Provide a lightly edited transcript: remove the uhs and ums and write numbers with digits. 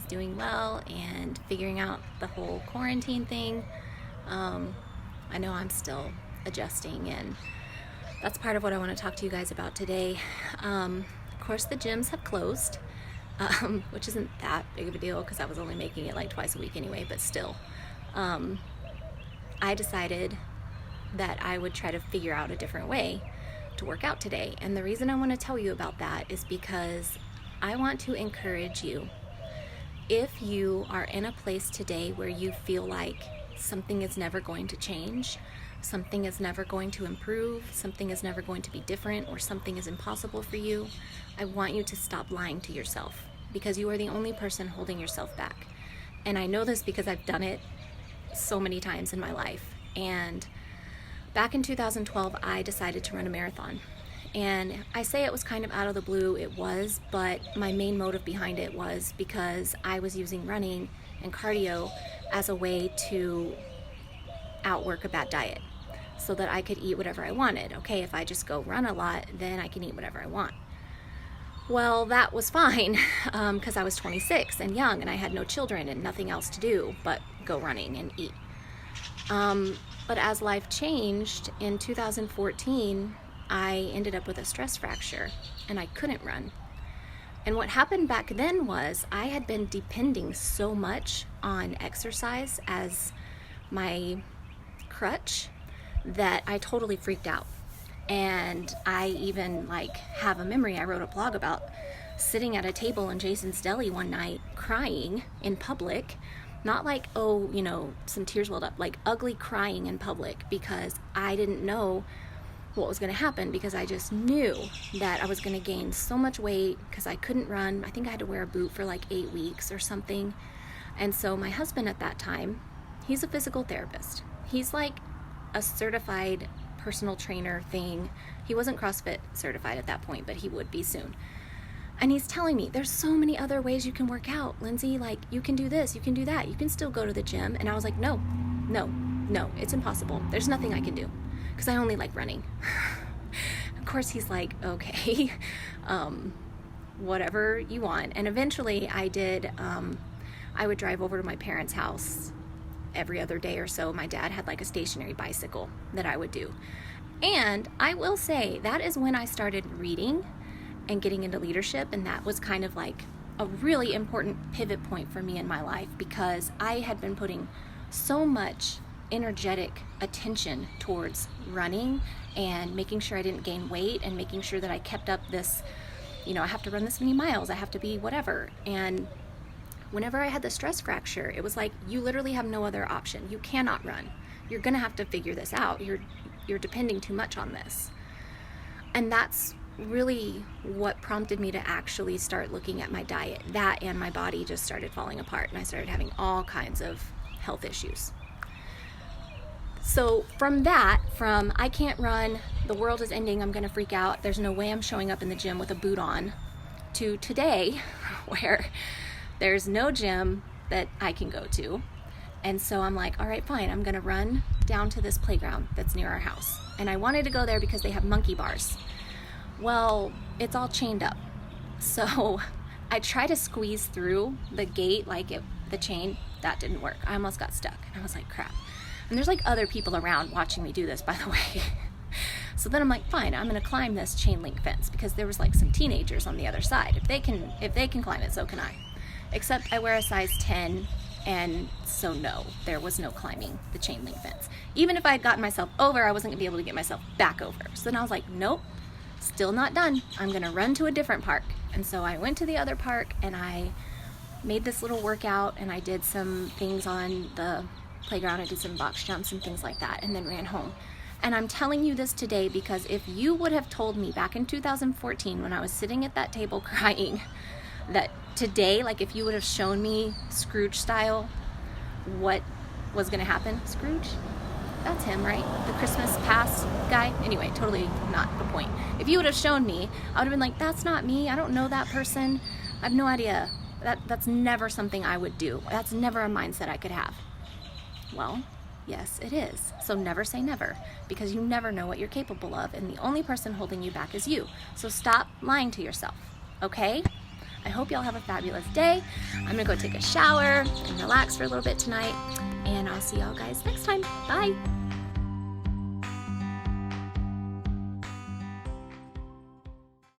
is doing well and figuring out the whole quarantine thing. I know I'm still adjusting, and that's part of what I want to talk to you guys about today. Of course, the gyms have closed, which isn't that big of a deal because I was only making it like twice a week anyway, but still. I decided that I would try to figure out a different way to work out today. And the reason I want to tell you about that is because I want to encourage you. If you are in a place today where you feel like something is never going to change, something is never going to improve, something is never going to be different, or something is impossible for you, I want you to stop lying to yourself, because you are the only person holding yourself back. And I know this because I've done it so many times in my life. And back in 2012, I decided to run a marathon. And I say it was kind of out of the blue, it was, but my main motive behind it was because I was using running and cardio as a way to outwork a bad diet so that I could eat whatever I wanted. Okay, if I just go run a lot, then I can eat whatever I want. Well, that was fine because I was 26 and young and I had no children and nothing else to do but go running and eat. But as life changed, in 2014, I ended up with a stress fracture and I couldn't run. And what happened back then was I had been depending so much on exercise as my crutch that I totally freaked out. And I even have a memory, I wrote a blog about sitting at a table in Jason's Deli one night crying in public. Not some tears welled up, ugly crying in public because I didn't know what was going to happen, because I just knew that I was going to gain so much weight because I couldn't run. I think I had to wear a boot for 8 weeks or something. And so my husband at that time, he's a physical therapist. He's like a certified personal trainer thing. He wasn't CrossFit certified at that point, but he would be soon. And he's telling me, there's so many other ways you can work out, Lindsay. You can do this, you can do that. You can still go to the gym. And I was like, no, it's impossible. There's nothing I can do because I only like running. Of course, he's like, okay, whatever you want. And eventually I did, I would drive over to my parents' house every other day or so. My dad had a stationary bicycle that I would do. And I will say that is when I started reading and getting into leadership, and that was kind of a really important pivot point for me in my life, because I had been putting so much energetic attention towards running and making sure I didn't gain weight and making sure that I kept up this, I have to run this many miles, I have to be whatever. And whenever I had the stress fracture, it was you literally have no other option. You cannot run. You're gonna have to figure this out. You're depending too much on this. And that's really what prompted me to actually start looking at my diet. That and my body just started falling apart, and I started having all kinds of health issues. So from I can't run, the world is ending, I'm gonna freak out, there's no way I'm showing up in the gym with a boot on, to today where there's no gym that I can go to. And so I'm like, all right, fine, I'm gonna run down to this playground that's near our house. And I wanted to go there because they have monkey bars. Well, it's all chained up. So I tried to squeeze through the gate, the chain, that didn't work. I almost got stuck. And I was like, crap. And there's other people around watching me do this, by the way. So then I'm like, fine, I'm gonna climb this chain link fence, because there was some teenagers on the other side. If they can climb it, so can I. Except I wear a size 10, and so no, there was no climbing the chain link fence. Even if I had gotten myself over, I wasn't gonna be able to get myself back over. So then I was like, nope, still not done. I'm gonna run to a different park. And so I went to the other park and I made this little workout, and I did some things on the playground. I did some box jumps and things like that, and then ran home. And I'm telling you this today because if you would have told me back in 2014 when I was sitting at that table crying that today, if you would have shown me Scrooge style what was gonna happen. Scrooge? That's him, right? The Christmas past guy? Anyway, totally not the point. If you would have shown me, I would have been like, that's not me, I don't know that person, I have no idea. That's never something I would do. That's never a mindset I could have. Well, yes, it is. So never say never, because you never know what you're capable of, and the only person holding you back is you. So stop lying to yourself, okay? I hope y'all have a fabulous day. I'm gonna go take a shower and relax for a little bit tonight, and I'll see y'all guys next time. Bye.